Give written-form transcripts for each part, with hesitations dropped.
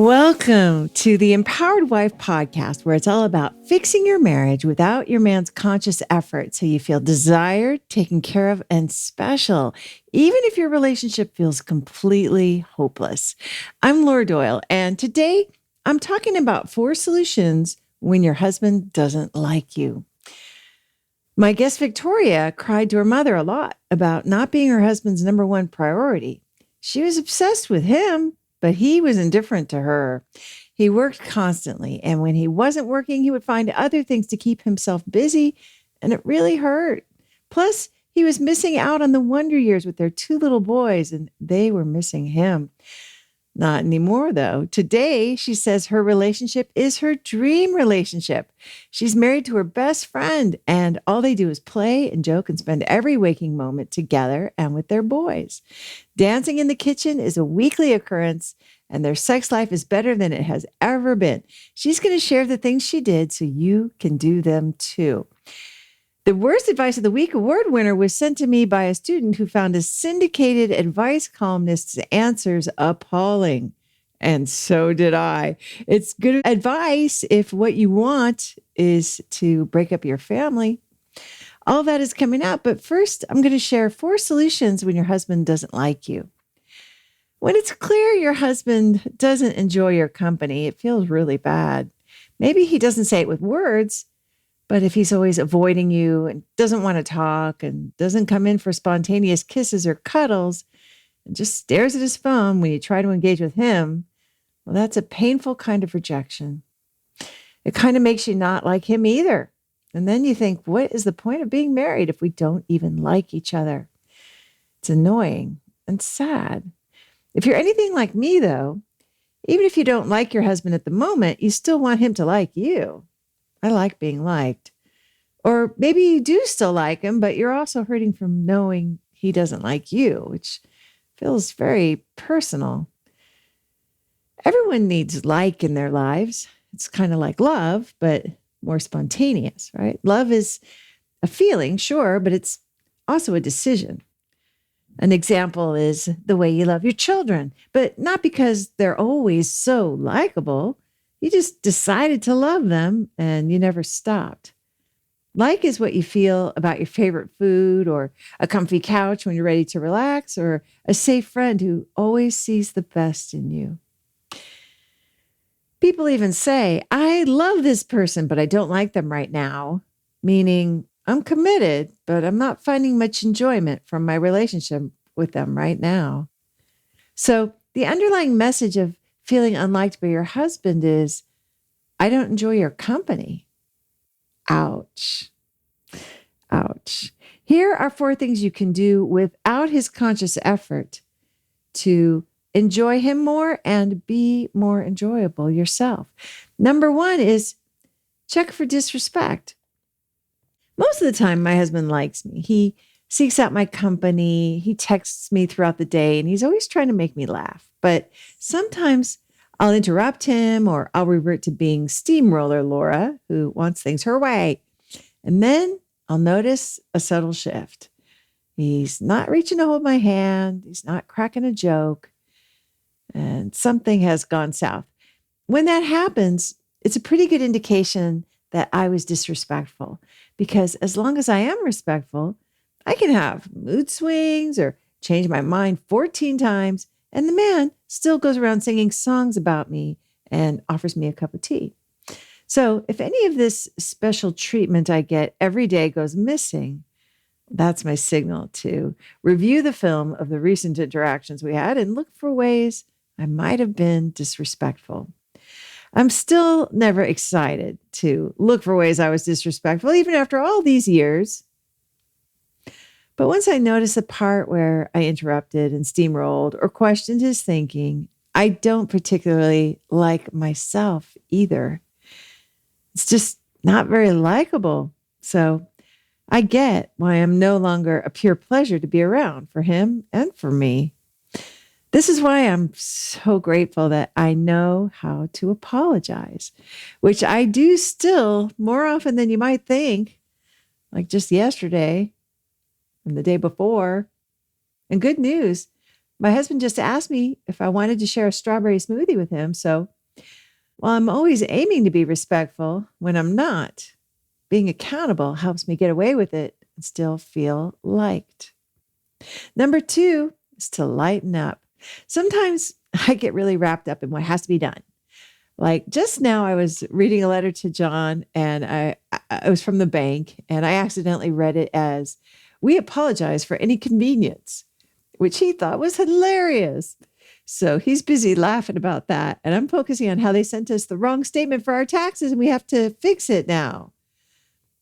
Welcome to the Empowered Wife podcast, where it's all about fixing your marriage without your man's conscious effort so you feel desired, taken care of, and special, even if your relationship feels completely hopeless. I'm Laura Doyle, and today I'm talking about 4 solutions when your husband doesn't like you. My guest Victoria cried to her mother a lot about not being her husband's number one priority. She was obsessed with him, but he was indifferent to her. He worked constantly, and when he wasn't working, he would find other things to keep himself busy, and it really hurt. Plus, he was missing out on the wonder years with their 2 little boys, and they were missing him. Not anymore, though. Today, she says her relationship is her dream relationship. She's married to her best friend, and all they do is play and joke and spend every waking moment together and with their boys. Dancing in the kitchen is a weekly occurrence, and their sex life is better than it has ever been. She's going to share the things she did so you can do them too. The Worst Advice of the Week award winner was sent to me by a student who found a syndicated advice columnist's answers appalling. And so did I. It's good advice if what you want is to break up your family. All that is coming up. But first, I'm going to share 4 solutions when your husband doesn't like you. When it's clear your husband doesn't enjoy your company, it feels really bad. Maybe he doesn't say it with words, but if he's always avoiding you and doesn't want to talk and doesn't come in for spontaneous kisses or cuddles and just stares at his phone when you try to engage with him, well, that's a painful kind of rejection. It kind of makes you not like him either. And then you think, what is the point of being married if we don't even like each other? It's annoying and sad. If you're anything like me, though, even if you don't like your husband at the moment, you still want him to like you. I like being liked. Or maybe you do still like him, but you're also hurting from knowing he doesn't like you, which feels very personal. Everyone needs like in their lives. It's kind of like love, but more spontaneous, right? Love is a feeling, sure, but it's also a decision. An example is the way you love your children, but not because they're always so likable. You just decided to love them and you never stopped. Like is what you feel about your favorite food or a comfy couch when you're ready to relax or a safe friend who always sees the best in you. People even say, I love this person, but I don't like them right now, meaning I'm committed, but I'm not finding much enjoyment from my relationship with them right now. So the underlying message of feeling unliked by your husband is, I don't enjoy your company. Ouch. Ouch. Here are 4 things you can do without his conscious effort to enjoy him more and be more enjoyable yourself. Number 1 is check for disrespect. Most of the time, my husband likes me. He seeks out my company. He texts me throughout the day, and he's always trying to make me laugh. But sometimes I'll interrupt him or I'll revert to being steamroller Laura, who wants things her way. And then I'll notice a subtle shift. He's not reaching to hold my hand. He's not cracking a joke. And something has gone south. When that happens, it's a pretty good indication that I was disrespectful. Because as long as I am respectful, I can have mood swings or change my mind 14 times, and the man still goes around singing songs about me and offers me a cup of tea. So if any of this special treatment I get every day goes missing, that's my signal to review the film of the recent interactions we had and look for ways I might have been disrespectful. I'm still never excited to look for ways I was disrespectful, even after all these years. But once I notice the part where I interrupted and steamrolled or questioned his thinking, I don't particularly like myself either. It's just not very likable. So I get why I'm no longer a pure pleasure to be around for him and for me. This is why I'm so grateful that I know how to apologize, which I do still more often than you might think, like just yesterday and the day before. And good news, my husband just asked me if I wanted to share a strawberry smoothie with him, so While I'm always aiming to be respectful when I'm not, being accountable helps me get away with it and still feel liked. Number two is to lighten up. Sometimes I get really wrapped up in what has to be done. Like just now, I was reading a letter to John, and it was from the bank, and I accidentally read it as, "We apologize for any convenience," which he thought was hilarious. So he's busy laughing about that. And I'm focusing on how they sent us the wrong statement for our taxes and we have to fix it now.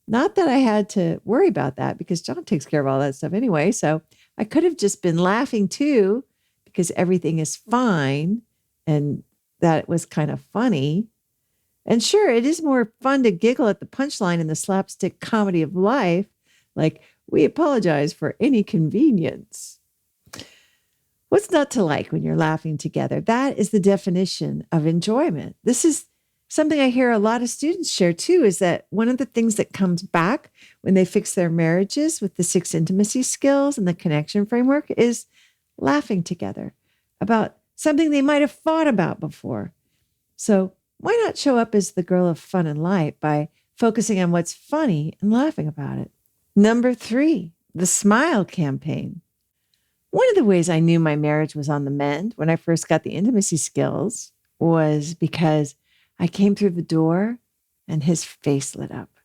Not that I had to worry about that because John takes care of all that stuff anyway. So I could have just been laughing too because everything is fine and that was kind of funny. And sure, it is more fun to giggle at the punchline in the slapstick comedy of life, like, "We apologize for any convenience." What's not to like when you're laughing together? That is the definition of enjoyment. This is something I hear a lot of students share too, is that one of the things that comes back when they fix their marriages with the 6 intimacy skills and the connection framework is laughing together about something they might have fought about before. So why not show up as the girl of fun and light by focusing on what's funny and laughing about it? Number three, the smile campaign. One of the ways I knew my marriage was on the mend when I first got the intimacy skills was because I came through the door and his face lit up.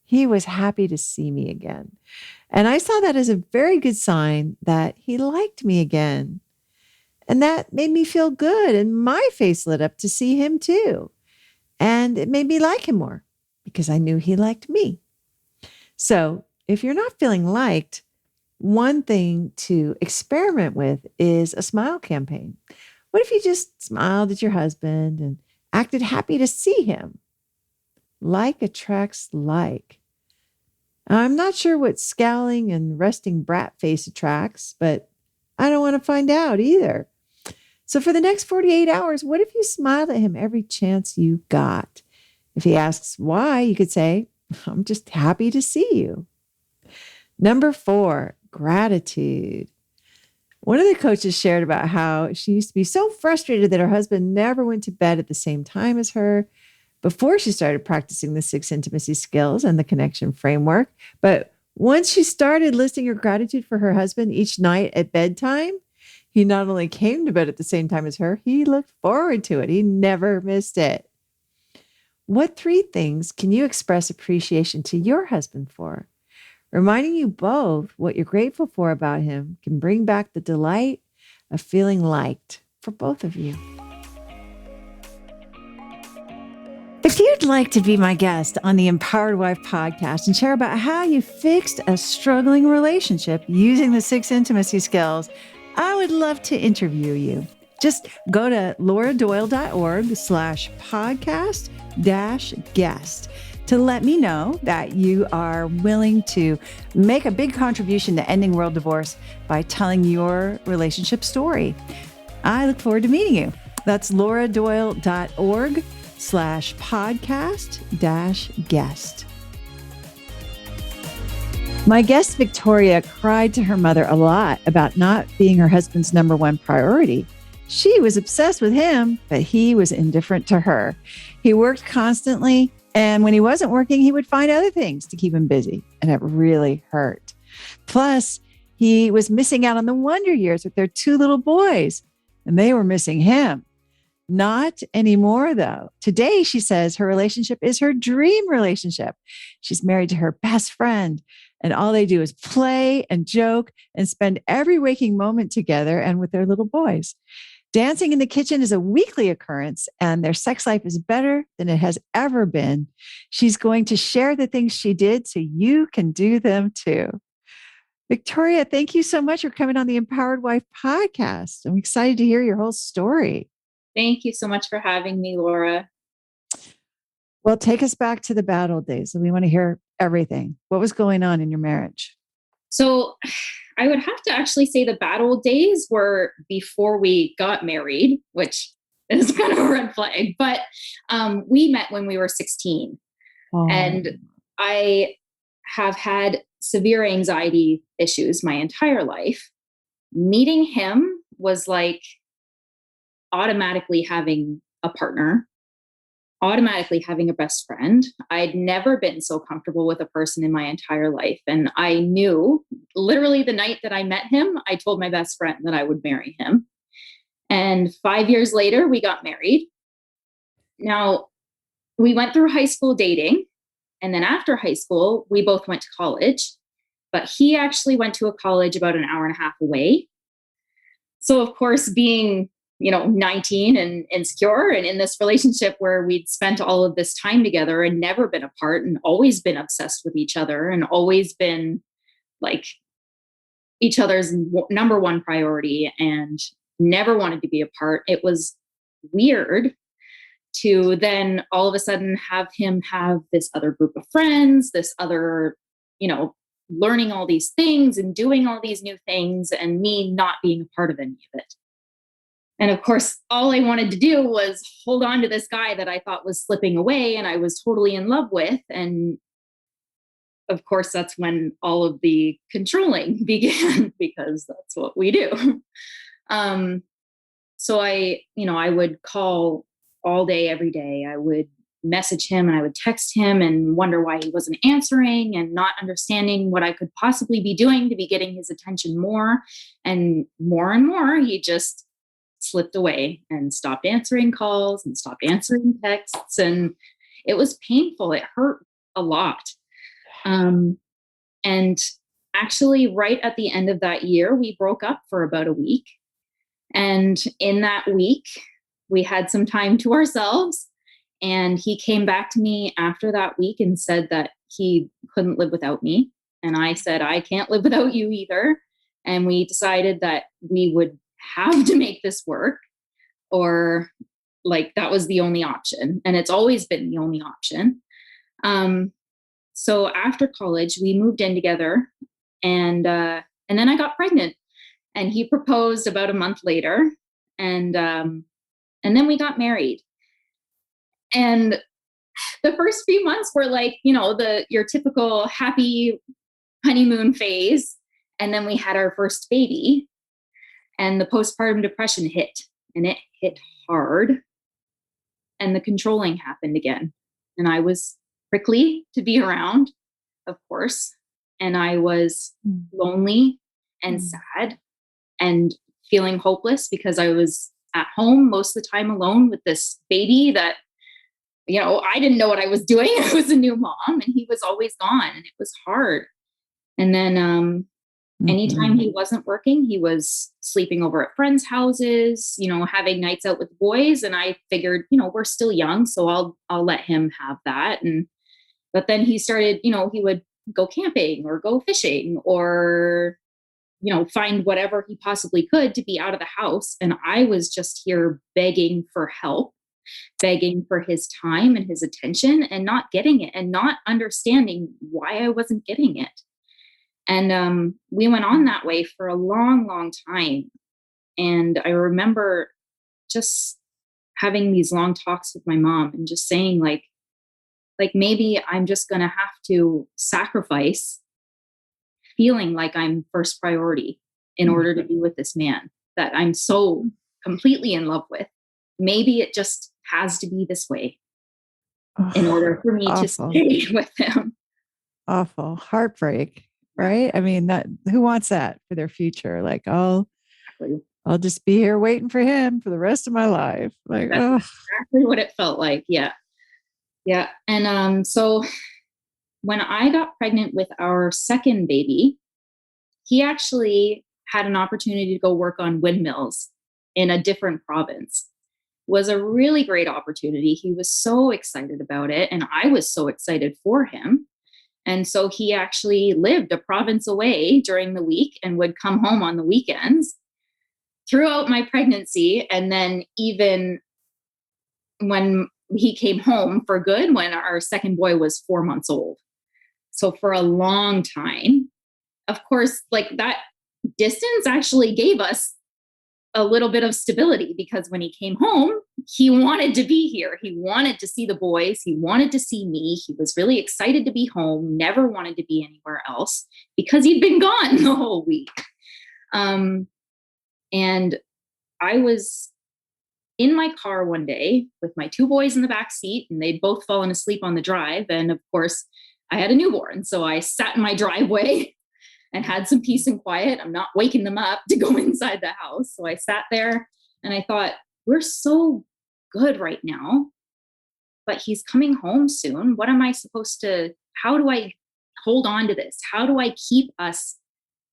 He was happy to see me again. And I saw that as a very good sign that he liked me again. And that made me feel good. And my face lit up to see him too. And it made me like him more because I knew he liked me. So if you're not feeling liked, one thing to experiment with is a smile campaign. What if you just smiled at your husband and acted happy to see him? Like attracts like. I'm not sure what scowling and resting brat face attracts, but I don't want to find out either. So for the next 48 hours, what if you smiled at him every chance you got? If he asks why, you could say, "I'm just happy to see you." Number four, gratitude. One of the coaches shared about how she used to be so frustrated that her husband never went to bed at the same time as her before she started practicing the 6 intimacy skills and the connection framework. But once she started listing her gratitude for her husband each night at bedtime, he not only came to bed at the same time as her, he looked forward to it. He never missed it. What three things can you express appreciation to your husband for? Reminding you both what you're grateful for about him can bring back the delight of feeling liked for both of you. If you'd like to be my guest on the Empowered Wife podcast and share about how you fixed a struggling relationship using the 6 intimacy skills, I would love to interview you. Just go to lauradoyle.org/podcast-guest to let me know that you are willing to make a big contribution to ending world divorce by telling your relationship story. I look forward to meeting you. That's lauradoyle.org/podcast-guest. My guest, Victoria, cried to her mother a lot about not being her husband's number one priority. She was obsessed with him, but he was indifferent to her. He worked constantly, and when he wasn't working, he would find other things to keep him busy, and it really hurt. Plus, he was missing out on the wonder years with their 2 little boys, and they were missing him. Not anymore, though. Today, she says her relationship is her dream relationship. She's married to her best friend, and all they do is play and joke and spend every waking moment together and with their little boys. Dancing in the kitchen is a weekly occurrence, and their sex life is better than it has ever been. She's going to share the things she did so you can do them too. Victoria, thank you so much for coming on the Empowered Wife podcast. I'm excited to hear your whole story. Thank you so much for having me, Laura. Well, take us back to the bad old days. We want to hear everything. What was going on in your marriage? So I would have to actually say the bad old days were before we got married, which is kind of a red flag. But we met when we were 16. Oh. And I have had severe anxiety issues my entire life. Meeting him was like automatically having a partner. automatically having a best friend. I'd never been so comfortable with a person in my entire life. And I knew literally the night that I met him, I told my best friend that I would marry him. And 5 years later, we got married. Now, we went through high school dating. And then after high school, we both went to college. But he actually went to a college about an hour and a half away. So, of course, being 19 and insecure and in this relationship where we'd spent all of this time together and never been apart and always been obsessed with each other and always been like each other's number one priority and never wanted to be apart. It was weird to then all of a sudden have him have this other group of friends, this other, learning all these things and doing all these new things and me not being a part of any of it. And of course, all I wanted to do was hold on to this guy that I thought was slipping away and I was totally in love with. And of course, that's when all of the controlling began because that's what we do. So I would call all day, every day. I would message him and I would text him and wonder why he wasn't answering and not understanding what I could possibly be doing to be getting his attention more. And more, he just slipped away and stopped answering calls and stopped answering texts. And it was painful. It hurt a lot. And actually, right at the end of that year, we broke up for about a week. And in that week, we had some time to ourselves. And he came back to me after that week and said that he couldn't live without me. And I said, I can't live without you either. And we decided that we would have to make this work, or like that was the only option. And it's always been the only option. So after college, we moved in together, and then I got pregnant, and he proposed about a month later, and then we got married. And the first few months were like, your typical happy honeymoon phase. And then we had our first baby, and the postpartum depression hit, and it hit hard. And the controlling happened again. And I was prickly to be around, of course. And I was lonely and sad and feeling hopeless because I was at home most of the time alone with this baby that, I didn't know what I was doing. I was a new mom and he was always gone and it was hard. And then anytime he wasn't working, he was sleeping over at friends' houses, having nights out with the boys. And I figured, we're still young, so I'll let him have that. But then he started, he would go camping or go fishing or, find whatever he possibly could to be out of the house. And I was just here begging for help, begging for his time and his attention and not getting it and not understanding why I wasn't getting it. And we went on that way for a long, long time. And I remember just having these long talks with my mom and just saying like maybe I'm just going to have to sacrifice feeling like I'm first priority in order to be with this man that I'm so completely in love with. Maybe it just has to be this way in order for me to stay with him. Awful. Heartbreak. Right? I mean, who wants that for their future? Like, I'll just be here waiting for him for the rest of my life. Like, that's exactly what it felt like. Yeah. Yeah. And so when I got pregnant with our second baby, he actually had an opportunity to go work on windmills in a different province. It was a really great opportunity. He was so excited about it. And I was so excited for him. And so he actually lived a province away during the week and would come home on the weekends throughout my pregnancy. And then even when he came home for good, when our second boy was 4 months old. So for a long time, of course, like that distance actually gave us a little bit of stability because when he came home, he wanted to be here. He wanted to see the boys. He wanted to see me. He was really excited to be home, never wanted to be anywhere else because he'd been gone the whole week. And I was in my car one day with my two boys in the back seat, and they'd both fallen asleep on the drive. And of course, I had a newborn. So I sat in my driveway and had some peace and quiet. I'm not waking them up to go inside the house. So I sat there and I thought, we're so good right now, but he's coming home soon. What am I supposed to, how do I hold on to this? How do I keep us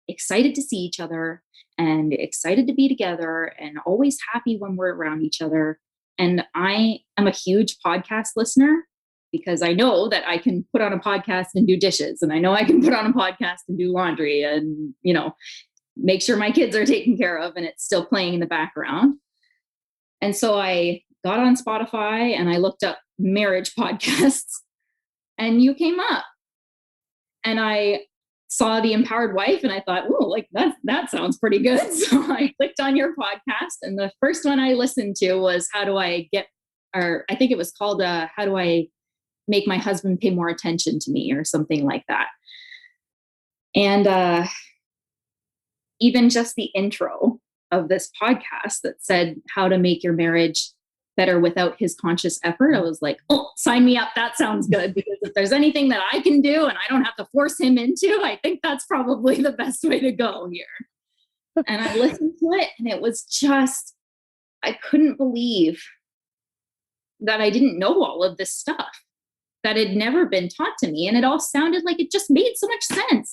excited to see each other and excited to be together and always happy when we're around each other? And I am a huge podcast listener because I know that I can put on a podcast and do dishes, and I know I can put on a podcast and do laundry and, make sure my kids are taken care of and it's still playing in the background. And so I got on Spotify and I looked up marriage podcasts and you came up, and I saw The Empowered Wife and I thought, oh, like that sounds pretty good. So I clicked on your podcast, and the first one I listened to was I think it was called How Do I Make My Husband Pay More Attention to Me, or something like that. And even just the intro of this podcast that said how to make your marriage better without his conscious effort, I was like, oh, sign me up. That sounds good. Because if there's anything that I can do and I don't have to force him into, I think that's probably the best way to go here. And I listened to it, and it was just, I couldn't believe that I didn't know all of this stuff that had never been taught to me. And it all sounded like it just made so much sense.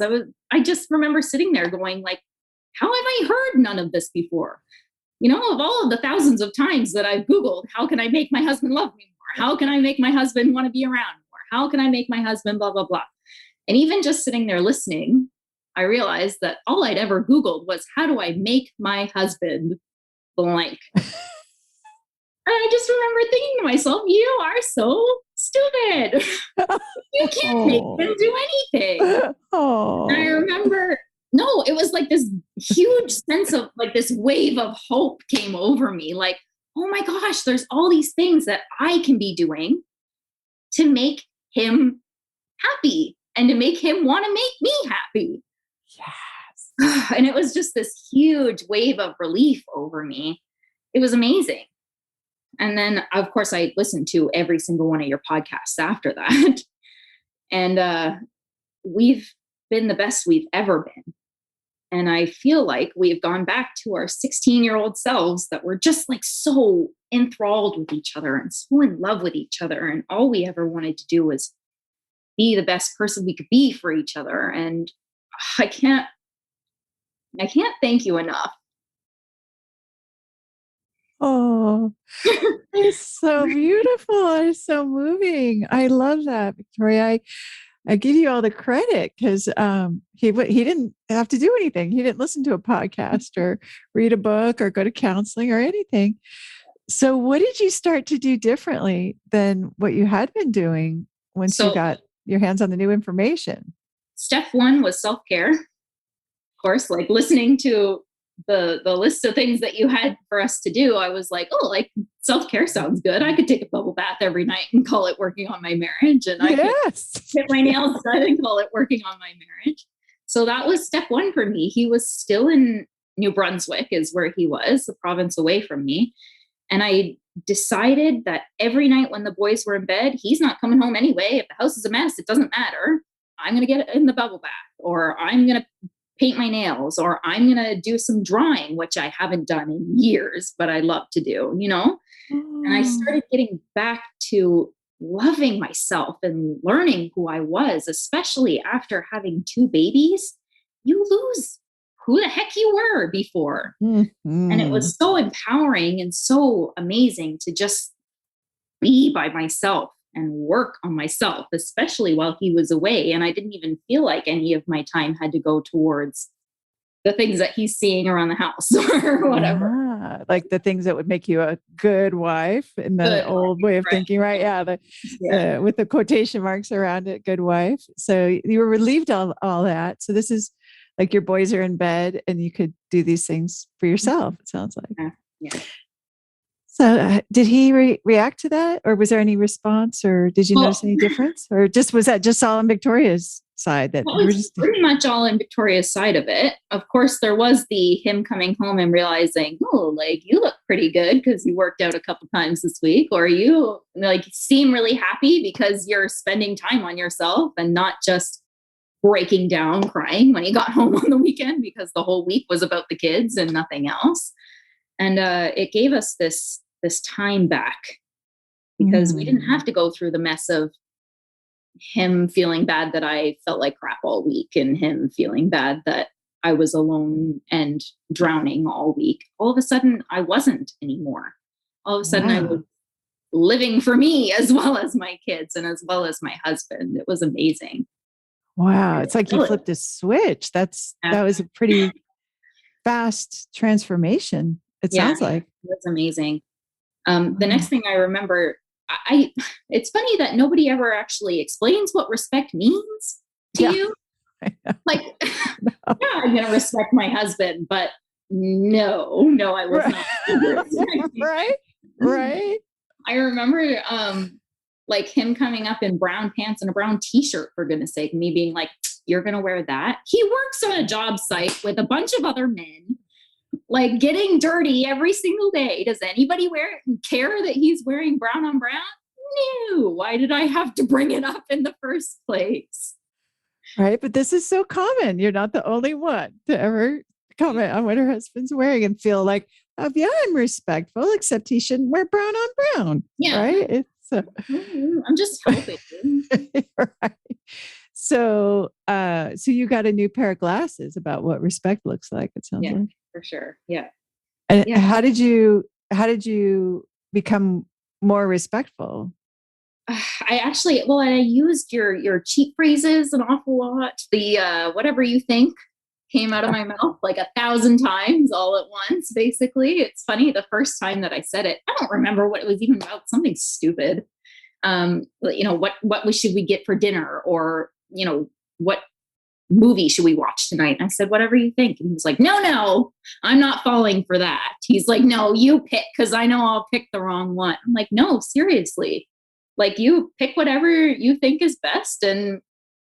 I just remember sitting there going like, how have I heard none of this before? Of all of the thousands of times that I've Googled, how can I make my husband love me more? How can I make my husband want to be around more? How can I make my husband blah, blah, blah? And even just sitting there listening, I realized that all I'd ever Googled was, how do I make my husband blank? And I just remember thinking to myself, you are so stupid. You can't make him do anything. Oh. And I remember, no, it was like this huge sense of like this wave of hope came over me. Like, oh my gosh, there's all these things that I can be doing to make him happy and to make him want to make me happy. Yes. And it was just this huge wave of relief over me. It was amazing. And then, of course, I listened to every single one of your podcasts after that. And we've been the best we've ever been. And I feel like we've gone back to our 16-year-old selves that were just like so enthralled with each other and so in love with each other. And all we ever wanted to do was be the best person we could be for each other. And I can't thank you enough. Oh, it's so beautiful. It's so moving. I love that, Victoria. I give you all the credit because he didn't have to do anything. He didn't listen to a podcast or read a book or go to counseling or anything. So what did you start to do differently than what you had been doing once you got your hands on the new information? Step one was self-care. Of course, like listening to the list of things that you had for us to do, I was like, oh, like self-care sounds good. I could take a bubble bath every night and call it working on my marriage. And I could get my nails done and call it working on my marriage. So that was step one for me. He was still in New Brunswick, is where he was, the province away from me. And I decided that every night when the boys were in bed, he's not coming home anyway. If the house is a mess, it doesn't matter. I'm going to get in the bubble bath, or I'm going to paint my nails, or I'm going to do some drawing, which I haven't done in years, but I love to do, And I started getting back to loving myself and learning who I was, especially after having two babies. You lose who the heck you were before. Mm-hmm. And it was so empowering and so amazing to just be by myself and work on myself, especially while he was away. And I didn't even feel like any of my time had to go towards the things that he's seeing around the house or whatever. Yeah, like the things that would make you a good wife in the old way of thinking, right? Yeah, with the quotation marks around it, good wife. So you were relieved of all that. So this is like your boys are in bed and you could do these things for yourself, it sounds like. Yeah. So did he react to that, or was there any response, or did you notice Well, any difference, or just was that just all on Victoria's side that that you were was just pretty much all in Victoria's side of it. Of course, there was the him coming home and realizing, oh, like you look pretty good because you worked out a couple times this week, or you like seem really happy because you're spending time on yourself and not just breaking down crying when he got home on the weekend because the whole week was about the kids and nothing else. And it gave us this time back because we didn't have to go through the mess of him feeling bad that I felt like crap all week and him feeling bad that I was alone and drowning all week. All of a sudden, I wasn't anymore. All of a sudden, I was wow. living for me as well as my kids and as well as my husband. It was amazing. Wow. It's like you Really? flipped a switch. Yeah. That was a pretty fast transformation, it Yeah. sounds like. It was amazing. The Wow. next thing I remember, I it's funny that nobody ever actually explains what respect means to Yeah. you. I Like, know. yeah, I'm gonna respect my husband, but no, I was Right. not respecting Right. him. Right. I remember like him coming up in brown pants and a brown t-shirt, for goodness sake, me being like, you're gonna wear that? He works on a job site with a bunch of other men, like getting dirty every single day. Does anybody care that he's wearing brown on brown? No. Why did I have to bring it up in the first place? Right. But this is so common. You're not the only one to ever comment on what her husband's wearing and feel like, oh, yeah, I'm respectful, except he shouldn't wear brown on brown. Yeah. Right. I'm just helping. Right. So you got a new pair of glasses about what respect looks like, it sounds Yeah, like. for sure. Yeah. And Yeah. how did you become more respectful? I used your cheap phrases an awful lot. The whatever you think came out of my mouth like 1,000 times all at once, basically. It's funny, the first time that I said it, I don't remember what it was even about, something stupid. What should we get for dinner? Or, what movie should we watch tonight? And I said, whatever you think. And he was like, no, I'm not falling for that. He's like, no, you pick, because I know I'll pick the wrong one. I'm like, no, seriously. Like, you pick whatever you think is best, and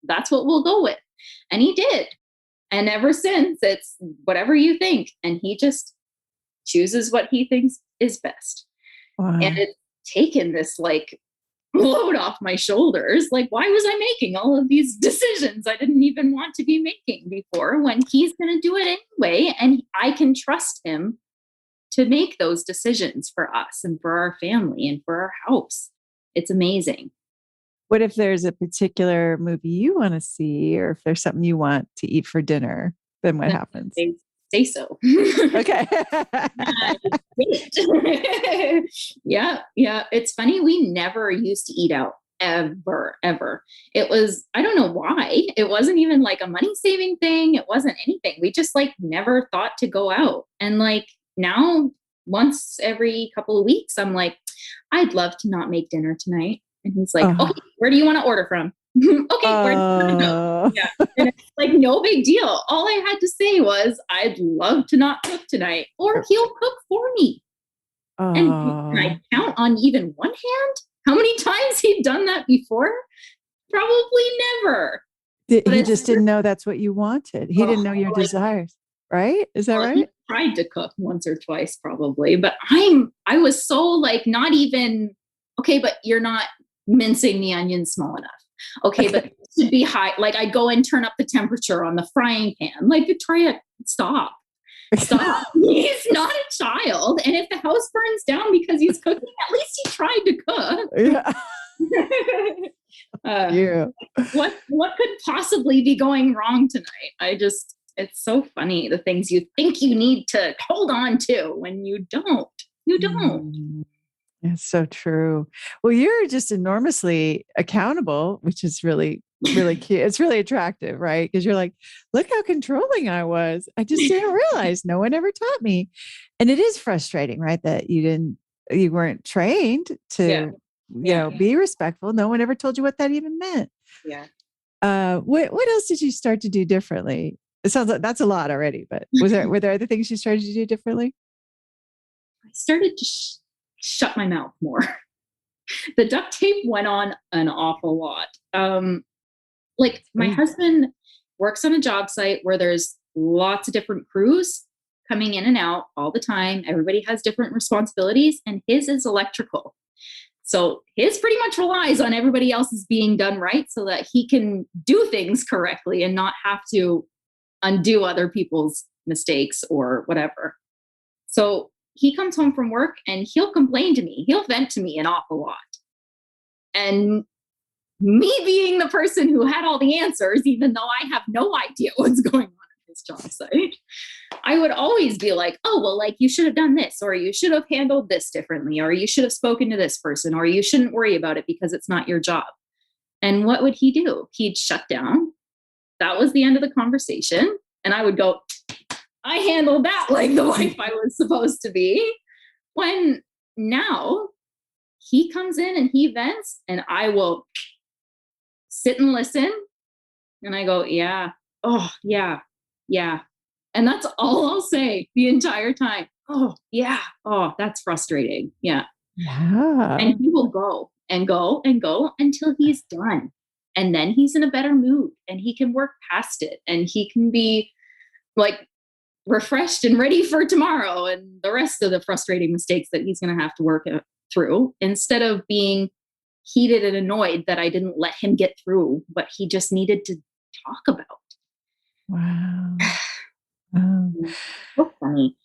that's what we'll go with. And he did. And ever since, it's whatever you think. And he just chooses what he thinks is best. And Wow. it's taken this like load off my shoulders. Like, why was I making all of these decisions I didn't even want to be making before, when he's going to do it anyway? And I can trust him to make those decisions for us and for our family and for our house. It's amazing. What if there's a particular movie you want to see, or if there's something you want to eat for dinner? Then what happens? Say so. Okay. Yeah, yeah. It's funny. We never used to eat out ever. It was, I don't know why. It wasn't even like a money saving thing. It wasn't anything. We just like never thought to go out. And like now, once every couple of weeks, I'm like, I'd love to not make dinner tonight. And he's like, Oh. okay, where do you want to order from? Okay, where do you want to go? Oh. Yeah. And it's like no big deal. All I had to say was, I'd love to not cook tonight, or he'll cook for me. And can Oh. I count on even one hand how many times he'd done that before? Probably never. But He it's just didn't know that's what you wanted. He didn't know your like, desires, right? Is that well, he right? tried to cook once or twice probably, but I was so like not even okay, but you're not mincing the onions small enough. Okay, but Okay. it should be high. Like I go and turn up the temperature on the frying pan. Like Victoria, stop. Stop. He's not a child. And if the house burns down because he's cooking, at least he tried to cook. Yeah. uh, Yeah. what could possibly be going wrong tonight? It's so funny, the things you think you need to hold on to when you don't. You don't. Mm. It's so true. Well, you're just enormously accountable, which is really, really cute. It's really attractive, right? Because you're like, look how controlling I was. I just didn't realize no one ever taught me. And it is frustrating, right? That you weren't trained Yeah. to, be respectful. No one ever told you what that even meant. Yeah. What else did you start to do differently? It sounds like that's a lot already, but were there other things you started to do differently? I started to shut my mouth more. The duct tape went on an awful lot. Like my husband works on a job site where there's lots of different crews coming in and out all the time. Everybody has different responsibilities, and his is electrical. So his pretty much relies on everybody else's being done right so that he can do things correctly and not have to undo other people's mistakes or whatever. So he comes home from work and he'll complain to me. He'll vent to me an awful lot. And me being the person who had all the answers, even though I have no idea what's going on at this job site, I would always be like, oh, well, like you should have done this, or you should have handled this differently, or you should have spoken to this person, or you shouldn't worry about it because it's not your job. And what would he do? He'd shut down. That was the end of the conversation. And I would go, I handled that like the wife I was supposed to be. When now he comes in and he vents, and I will sit and listen. And I go, yeah, oh, yeah, yeah. And that's all I'll say the entire time. Oh, yeah. Oh, that's frustrating. Yeah. Yeah. And he will go and go and go until he's done. And then he's in a better mood and he can work past it and he can be like refreshed and ready for tomorrow and the rest of the frustrating mistakes that he's going to have to work through, instead of being heated and annoyed that I didn't let him get through what he just needed to talk about. Wow. Wow. So funny.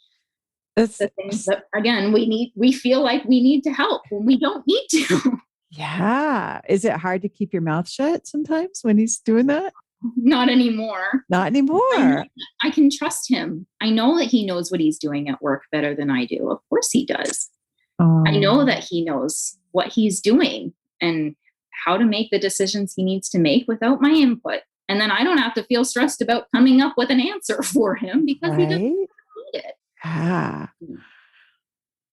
That's The things that, again, we feel like we need to help when we don't need to. yeah. Is it hard to keep your mouth shut sometimes when he's doing that? Not anymore. Not anymore. I can trust him. I know that he knows what he's doing at work better than I do. Of course he does. I know that he knows what he's doing and how to make the decisions he needs to make without my input. And then I don't have to feel stressed about coming up with an answer for him because he doesn't need it. Ah.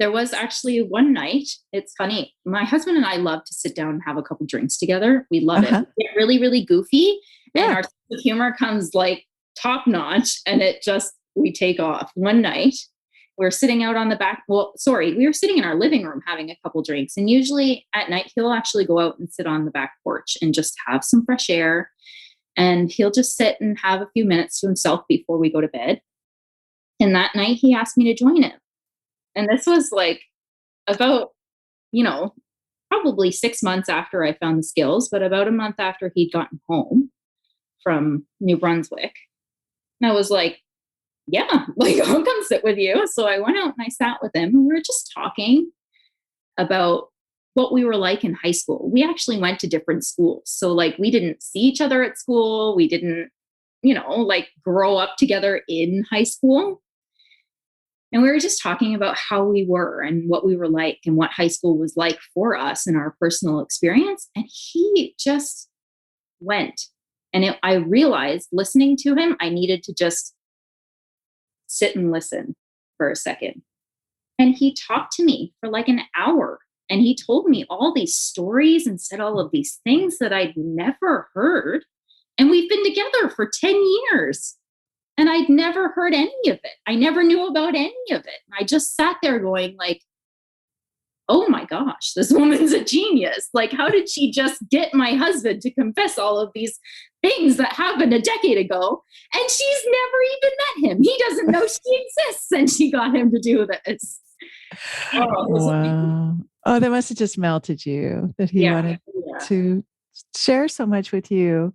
There was actually one night, it's funny, my husband and I love to sit down and have a couple drinks together. We love it. We get really, really goofy. Yeah. And our sense of humor comes like top notch and we take off. One night, we're sitting out on the back. We were sitting in our living room having a couple drinks. And usually at night, he'll actually go out and sit on the back porch and just have some fresh air. And he'll just sit and have a few minutes to himself before we go to bed. And that night he asked me to join him. And this was like about, probably 6 months after I found the skills, but about a month after he'd gotten home from New Brunswick. And I was like, yeah, like I'll come sit with you. So I went out and I sat with him and we were just talking about what we were like in high school. We actually went to different schools. So like we didn't see each other at school. We didn't, like grow up together in high school. And we were just talking about how we were and what we were like and what high school was like for us and our personal experience. And he just went. And I realized listening to him, I needed to just sit and listen for a second. And he talked to me for like an hour. And he told me all these stories and said all of these things that I'd never heard. And we've been together for 10 years. And I'd never heard any of it. I never knew about any of it. I just sat there going like, oh my gosh, this woman's a genius. Like, how did she just get my husband to confess all of these things that happened a decade ago? And she's never even met him. He doesn't know she exists. And she got him to do this. Wow. Oh, that must have just melted you that he wanted to share so much with you.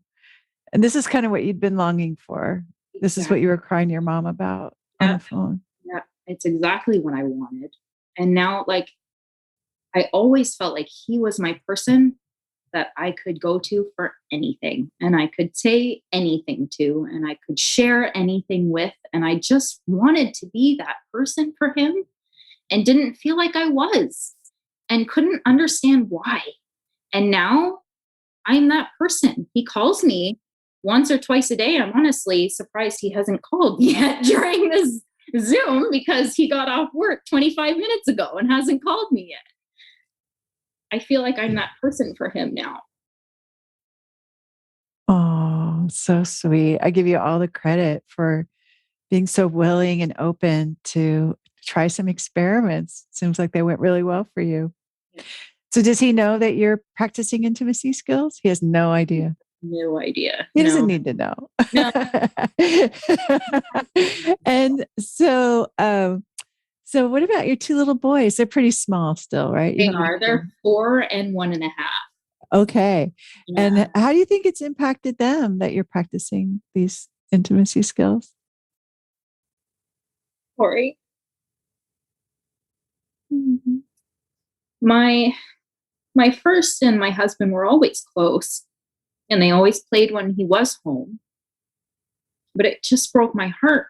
And this is kind of what you'd been longing for. This is what you were crying to your mom about on the phone. Yeah, it's exactly what I wanted. And now, like, I always felt like he was my person that I could go to for anything. And I could say anything to, and I could share anything with. And I just wanted to be that person for him and didn't feel like I was and couldn't understand why. And now I'm that person. He calls me once or twice a day. I'm honestly surprised he hasn't called yet during this Zoom because he got off work 25 minutes ago and hasn't called me yet. I feel like I'm that person for him now. Oh, so sweet. I give you all the credit for being so willing and open to try some experiments. Seems like they went really well for you. Yeah. So does he know that you're practicing intimacy skills? He has no idea. No idea. He doesn't No. need to know. No. And so what about your two little boys? They're pretty small still, right? You They haven't are. They're 4 and 1.5. okay. Yeah. And how do you think it's impacted them that you're practicing these intimacy skills? Corey. Mhm. My first and my husband were always close, and they always played when he was home. But it just broke my heart.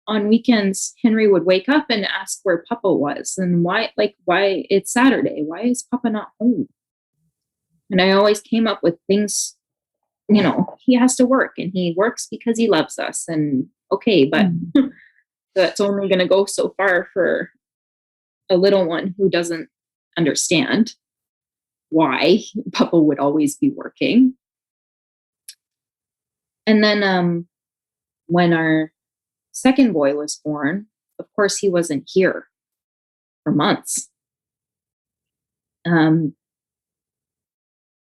On weekends, Henry would wake up and ask where Papa was and why it's Saturday. Why is Papa not home? And I always came up with things, he has to work and he works because he loves us. And okay, but that's only going to go so far for a little one who doesn't understand why Papa would always be working. And then when our second boy was born, of course, he wasn't here for months. It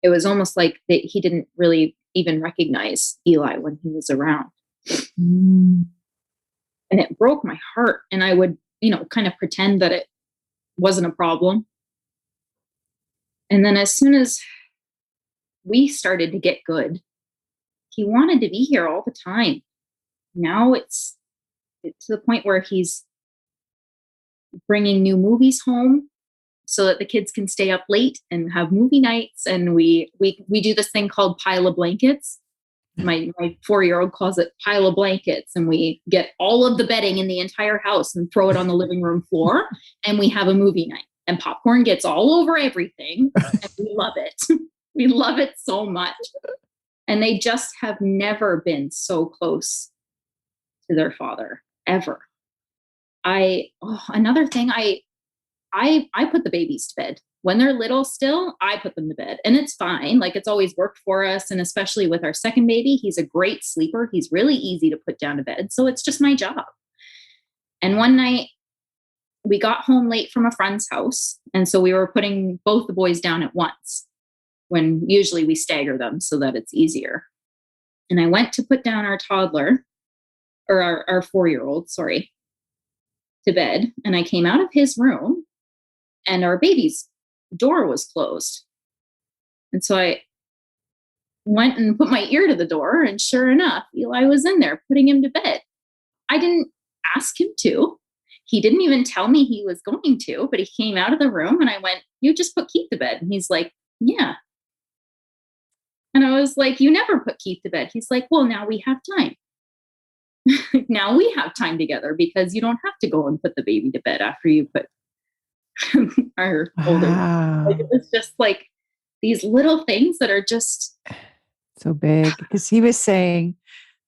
was almost like that he didn't really even recognize Eli when he was around. And it broke my heart. And I would, kind of pretend that it wasn't a problem. And then as soon as we started to get good, he wanted to be here all the time. Now it's to the point where he's bringing new movies home so that the kids can stay up late and have movie nights. And we do this thing called pile of blankets. My 4-year-old calls it pile of blankets, and we get all of the bedding in the entire house and throw it on the living room floor, and we have a movie night. And popcorn gets all over everything, and we love it. We love it so much. And they just have never been so close to their father ever. Another thing, I put the babies to bed. When they're little still, I put them to bed. And it's fine. Like, it's always worked for us. And especially with our second baby, he's a great sleeper. He's really easy to put down to bed. So it's just my job. And one night we got home late from a friend's house. And so we were putting both the boys down at once, when usually we stagger them so that it's easier. And I went to put down our toddler, or our 4-year-old, sorry, to bed. And I came out of his room and our baby's door was closed. And so I went and put my ear to the door, and sure enough, Eli was in there putting him to bed. I didn't ask him to. He didn't even tell me he was going to, but he came out of the room and I went, "You just put Keith to bed." And he's like, "Yeah." And I was like, "You never put Keith to bed." He's like, "Well, now we have time." Now we have time together because you don't have to go and put the baby to bed after you put our older. Like, it was just like these little things that are just so big, because he was saying,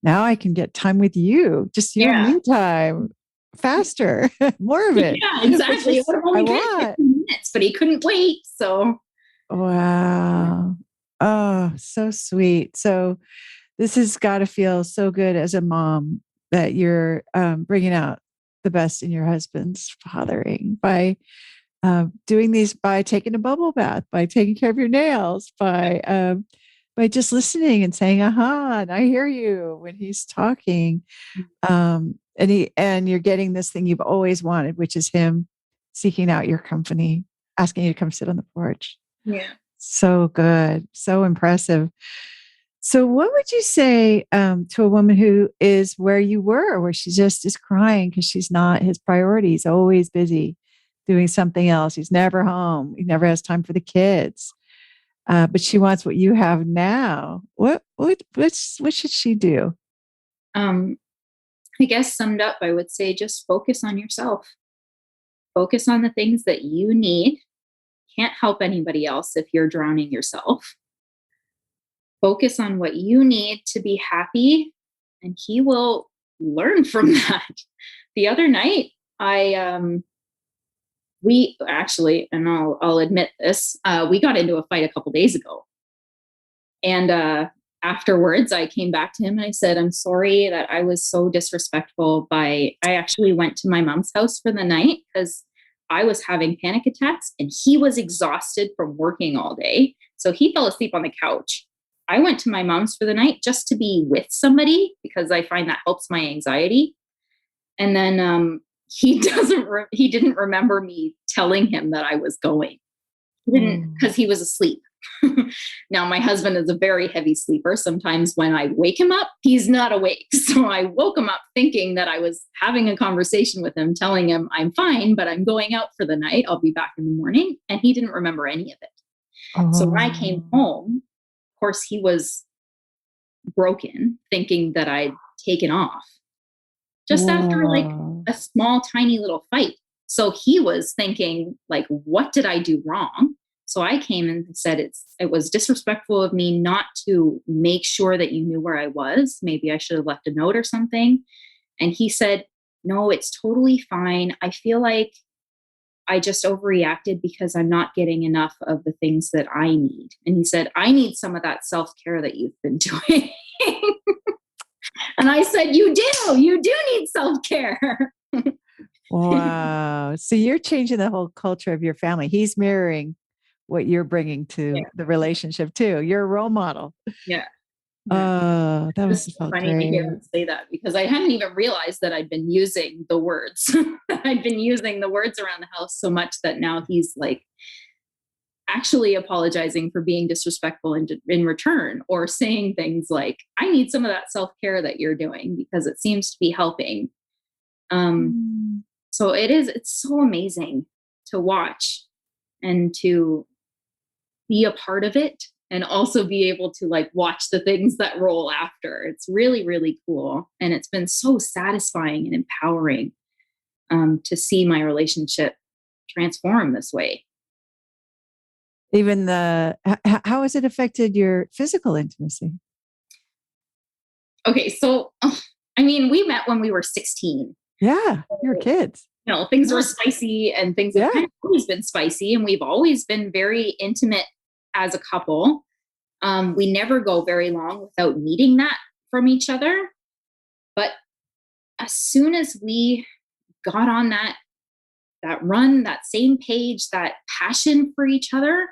now I can get time with you, just you and me time, faster, more of it. Yeah, exactly. It would have only been 15 minutes, but he couldn't wait. So, wow. Oh, so sweet. So this has got to feel so good as a mom that you're bringing out the best in your husband's fathering by doing these, by taking a bubble bath, by taking care of your nails, by just listening and saying, "Aha, and I hear you" when he's talking. And you're getting this thing you've always wanted, which is him seeking out your company, asking you to come sit on the porch. yeah. So good, so impressive. So, what would you say to a woman who is where you were, where she just is crying because she's not his priority? He's always busy doing something else. He's never home. He never has time for the kids. But she wants what you have now. What should she do? I guess summed up, I would say just focus on yourself. Focus on the things that you need. Can't help anybody else if you're drowning yourself. Focus on what you need to be happy, and he will learn from that. The other night, we actually, and I'll admit this, we got into a fight a couple days ago. And afterwards, I came back to him and I said, I'm sorry that I was so disrespectful I actually went to my mom's house for the night because I was having panic attacks and he was exhausted from working all day. So he fell asleep on the couch. I went to my mom's for the night just to be with somebody because I find that helps my anxiety. And then he didn't remember me telling him that I was going. He didn't, because he was asleep. Now, my husband is a very heavy sleeper. Sometimes when I wake him up, he's not awake. So I woke him up thinking that I was having a conversation with him, telling him I'm fine, but I'm going out for the night. I'll be back in the morning. And he didn't remember any of it. So when I came home, of course, he was broken, thinking that I'd taken off just after like a small, tiny little fight. So he was thinking, like, what did I do wrong? So I came and said, it was disrespectful of me not to make sure that you knew where I was. Maybe I should have left a note or something. And he said, no, it's totally fine. I feel like I just overreacted because I'm not getting enough of the things that I need. And he said, I need some of that self-care that you've been doing. And I said, you do need self-care. Wow. So you're changing the whole culture of your family. He's mirroring what you're bringing to the relationship too. You're a role model. Yeah. Oh, that was so funny to hear him say that because I hadn't even realized that I'd been using the words. I'd been using the words around the house so much that now he's like actually apologizing for being disrespectful in return, or saying things like, I need some of that self-care that you're doing because it seems to be helping. So it's so amazing to watch and to be a part of it, and also be able to like watch the things that roll after. It's really, really cool. And it's been so satisfying and empowering to see my relationship transform this way. Even how has it affected your physical intimacy? Okay, so I mean, we met when we were 16. Yeah, you're kids. You know, things were spicy, and things have kind of always been spicy, and we've always been very intimate as a couple. We never go very long without needing that from each other. But as soon as we got on that run, that same page, that passion for each other,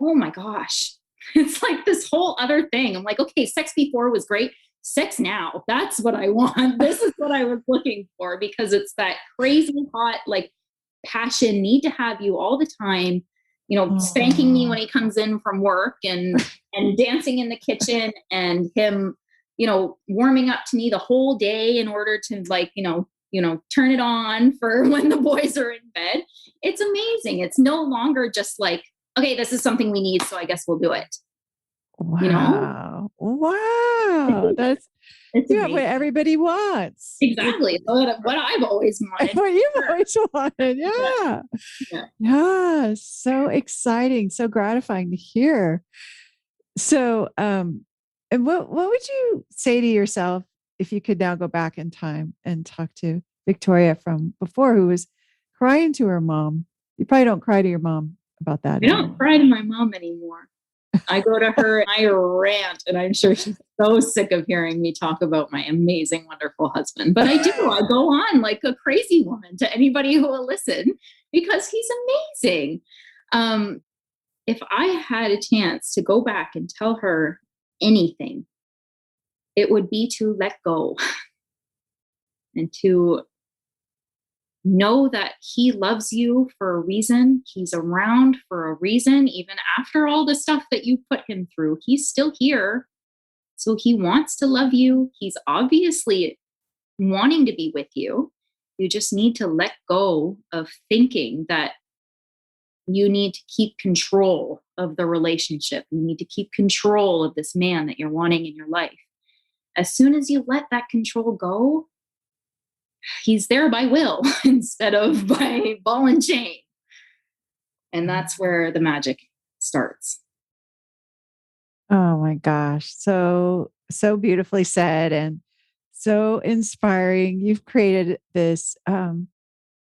oh my gosh, it's like this whole other thing. I'm like, okay, sex before was great. Sex now, that's what I want. This is what I was looking for, because it's that crazy hot, like, passion, need to have you all the time, you know, spanking me when he comes in from work, and dancing in the kitchen, and him, you know, warming up to me the whole day in order to, like, turn it on for when the boys are in bed. It's amazing. It's no longer just like, okay, this is something we need, so I guess we'll do it. Wow. Wow. That's what everybody wants. Exactly. What I've always wanted. What you've always wanted. Yeah. Yeah. So exciting. So gratifying to hear. So, and what would you say to yourself if you could now go back in time and talk to Victoria from before, who was crying to her mom? You probably don't cry to your mom about that. I don't cry to my mom anymore. I go to her and I rant, and I'm sure she's so sick of hearing me talk about my amazing, wonderful husband. But I do. I go on like a crazy woman to anybody who will listen, because he's amazing. If I had a chance to go back and tell her anything, it would be to let go and to know that he loves you for a reason. He's around for a reason. Even after all the stuff that you put him through, he's still here. So he wants to love you. He's obviously wanting to be with you. You just need to let go of thinking that you need to keep control of the relationship. You need to keep control of this man that you're wanting in your life. As soon as you let that control go, he's there by will instead of by ball and chain. And that's where the magic starts. Oh my gosh. So beautifully said, and so inspiring. You've created this,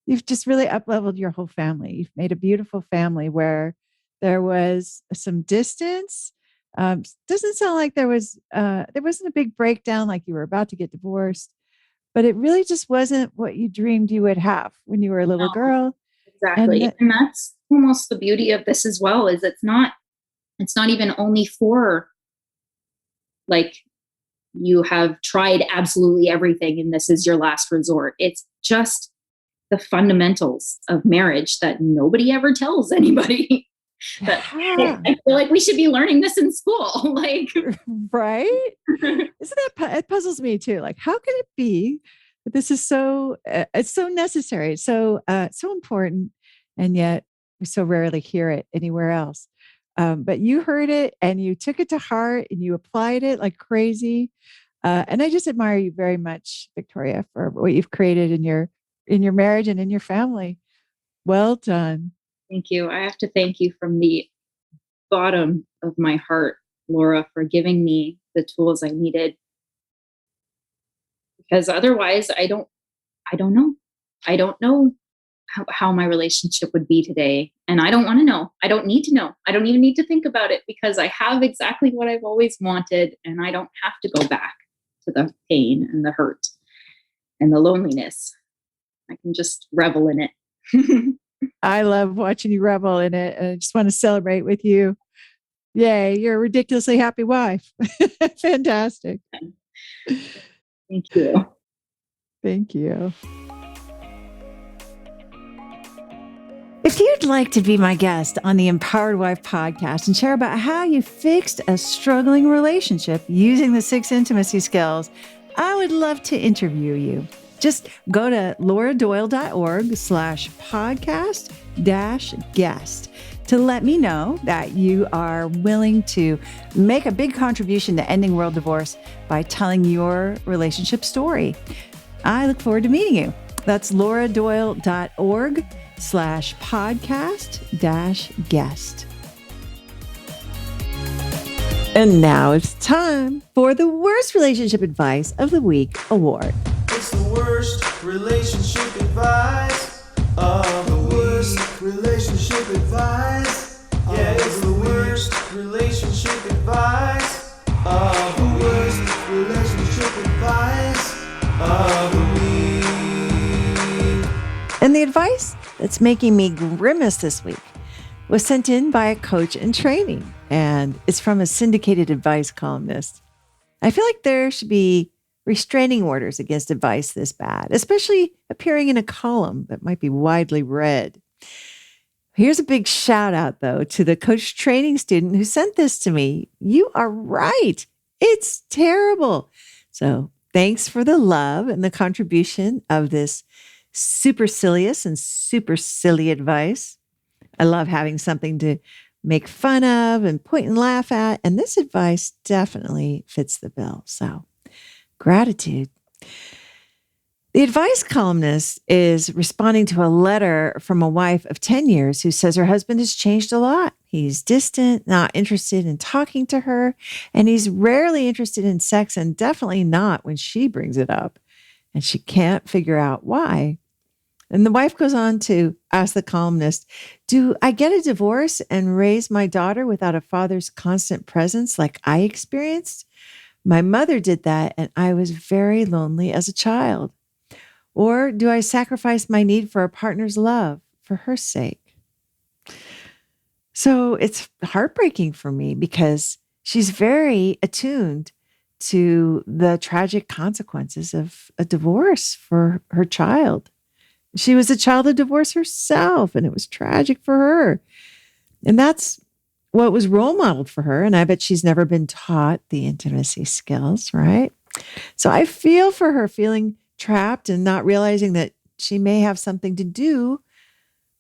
you've just really up-leveled your whole family. You've made a beautiful family where there was some distance, Doesn't sound like there wasn't a big breakdown like you were about to get divorced, but it really just wasn't what you dreamed you would have when you were a little No, girl. And exactly. that, And that's almost the beauty of this as well, is it's not even only for like you have tried absolutely everything and this is your last resort. It's just the fundamentals of marriage that nobody ever tells anybody. That I yeah, feel like we should be learning this in school. Like, right? Isn't it puzzles me too? Like, how can it be that this is it's so necessary, so important, and yet we so rarely hear it anywhere else. But you heard it and you took it to heart and you applied it like crazy. And I just admire you very much, Victoria, for what you've created in your marriage and in your family. Well done. thank you. I have to thank you from the bottom of my heart, Laura, for giving me the tools I needed, because otherwise I don't know. I don't know how my relationship would be today. And I don't want to know. I don't need to know. I don't even need to think about it because I have exactly what I've always wanted. And I don't have to go back to the pain and the hurt and the loneliness. I can just revel in it. I love watching you revel in it. And I just want to celebrate with you. Yay, you're a ridiculously happy wife. Fantastic. Thank you. Thank you. If you'd like to be my guest on the Empowered Wife podcast and share about how you fixed a struggling relationship using the 6 intimacy skills, I would love to interview you. Just go to lauradoyle.org/podcast-guest to let me know that you are willing to make a big contribution to ending world divorce by telling your relationship story. I look forward to meeting you. That's lauradoyle.org/podcast-guest. And now it's time for the Worst Relationship Advice of the Week award. It's the worst relationship advice of the worst relationship advice. Yeah, it's the worst relationship advice of the worst relationship advice of the week. And the advice that's making me grimace this week was sent in by a coach in training, and it's from a syndicated advice columnist. I feel like there should be restraining orders against advice this bad, especially appearing in a column that might be widely read. Here's a big shout out, though, to the coach training student who sent this to me. You are right. It's terrible. So thanks for the love and the contribution of this supercilious and super silly advice. I love having something to make fun of and point and laugh at. And this advice definitely fits the bill. So gratitude. The advice columnist is responding to a letter from a wife of 10 years who says her husband has changed a lot. He's distant, not interested in talking to her, and he's rarely interested in sex and definitely not when she brings it up. And she can't figure out why. And the wife goes on to ask the columnist, do I get a divorce and raise my daughter without a father's constant presence like I experienced? My mother did that, and I was very lonely as a child. Or do I sacrifice my need for a partner's love for her sake? So it's heartbreaking for me because she's very attuned to the tragic consequences of a divorce for her child. She was a child of divorce herself, and it was tragic for her. And that's what was role modeled for her. And I bet she's never been taught the intimacy skills, right? So I feel for her feeling trapped and not realizing that she may have something to do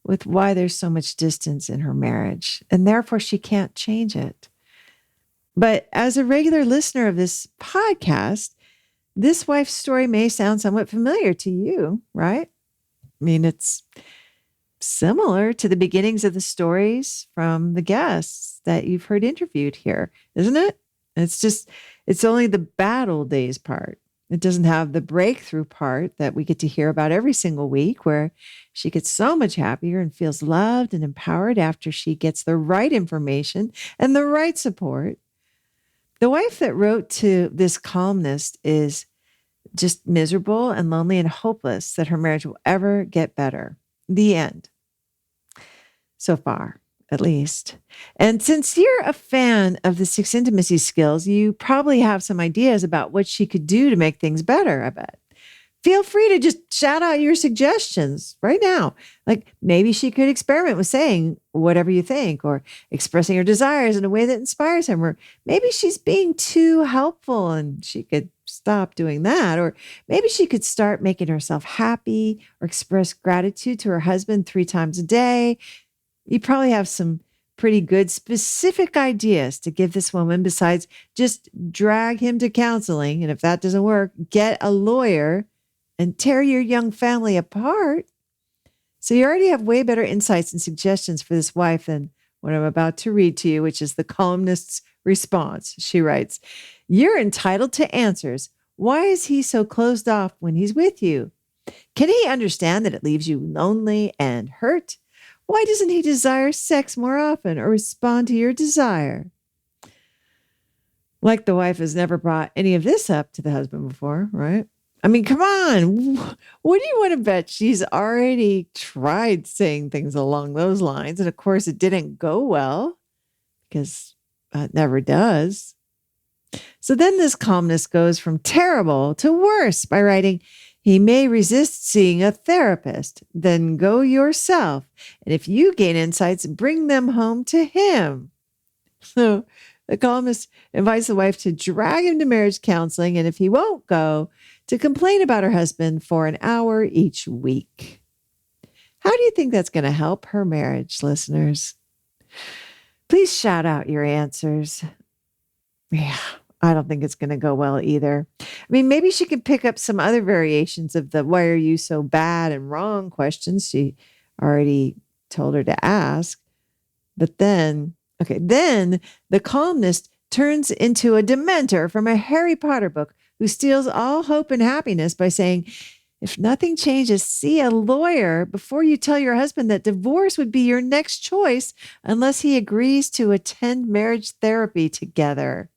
with why there's so much distance in her marriage, and therefore she can't change it. But as a regular listener of this podcast, this wife's story may sound somewhat familiar to you, right? I mean, it's similar to the beginnings of the stories from the guests that you've heard interviewed here, isn't it? It's only the bad old days part. It doesn't have the breakthrough part that we get to hear about every single week, where she gets so much happier and feels loved and empowered after she gets the right information and the right support The wife that wrote to this columnist is just miserable and lonely and hopeless that her marriage will ever get better. The end. So far, at least. And since you're a fan of the 6 intimacy skills, you probably have some ideas about what she could do to make things better, I bet. Feel free to just shout out your suggestions right now. Like maybe she could experiment with saying whatever you think or expressing her desires in a way that inspires him. Or maybe she's being too helpful and she could stop doing that. Or maybe she could start making herself happy or express gratitude to her husband 3 times a day. You probably have some pretty good specific ideas to give this woman besides just drag him to counseling. And if that doesn't work, get a lawyer and tear your young family apart. So you already have way better insights and suggestions for this wife than what I'm about to read to you, which is the columnist's response. She writes, "You're entitled to answers. Why is he so closed off when he's with you? Can he understand that it leaves you lonely and hurt? Why doesn't he desire sex more often or respond to your desire?" Like the wife has never brought any of this up to the husband before, right? I mean, come on. What do you want to bet? She's already tried saying things along those lines. And of course, it didn't go well because it never does. So then this columnist goes from terrible to worse by writing, "He may resist seeing a therapist. Then go yourself. And if you gain insights, bring them home to him." So the columnist invites the wife to drag him to marriage counseling. And if he won't go, to complain about her husband for an hour each week. How do you think that's going to help her marriage, listeners? Please shout out your answers. Yeah, I don't think it's going to go well either. I mean, maybe she can pick up some other variations of the "why are you so bad and wrong" questions she already told her to ask. But then the columnist turns into a dementor from a Harry Potter book who steals all hope and happiness by saying, "If nothing changes, see a lawyer before you tell your husband that divorce would be your next choice unless he agrees to attend marriage therapy together."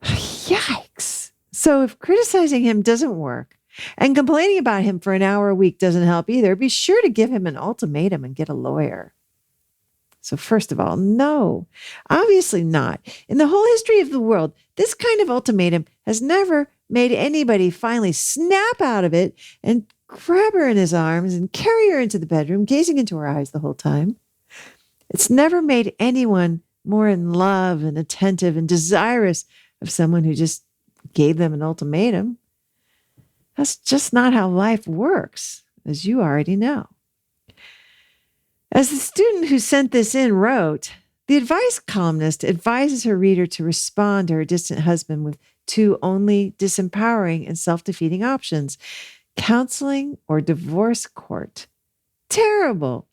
Yikes. So if criticizing him doesn't work and complaining about him for an hour a week doesn't help either, be sure to give him an ultimatum and get a lawyer. So first of all, no, obviously not. In the whole history of the world, this kind of ultimatum has never made anybody finally snap out of it and grab her in his arms and carry her into the bedroom, gazing into her eyes the whole time. It's never made anyone more in love and attentive and desirous of someone who just gave them an ultimatum. That's just not how life works, as you already know. As the student who sent this in wrote, the advice columnist advises her reader to respond to her distant husband with 2 only disempowering and self-defeating options: counseling or divorce court. Terrible.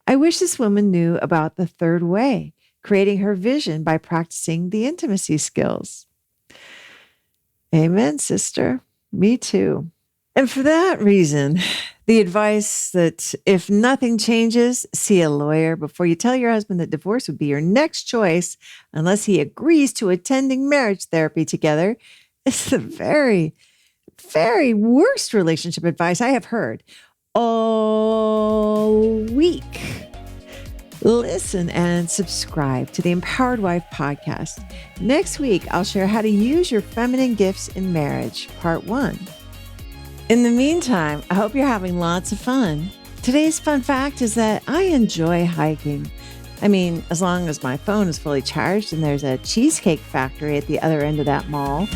I wish this woman knew about the 3rd way, creating her vision by practicing the intimacy skills. Amen, sister. Me too. And for that reason, the advice that if nothing changes, see a lawyer before you tell your husband that divorce would be your next choice unless he agrees to attending marriage therapy together is the very, very worst relationship advice I have heard all week. Listen and subscribe to the Empowered Wife podcast. Next week, I'll share how to use your feminine gifts in marriage, part 1. In the meantime, I hope you're having lots of fun. Today's fun fact is that I enjoy hiking. I mean, as long as my phone is fully charged and there's a cheesecake factory at the other end of that mall.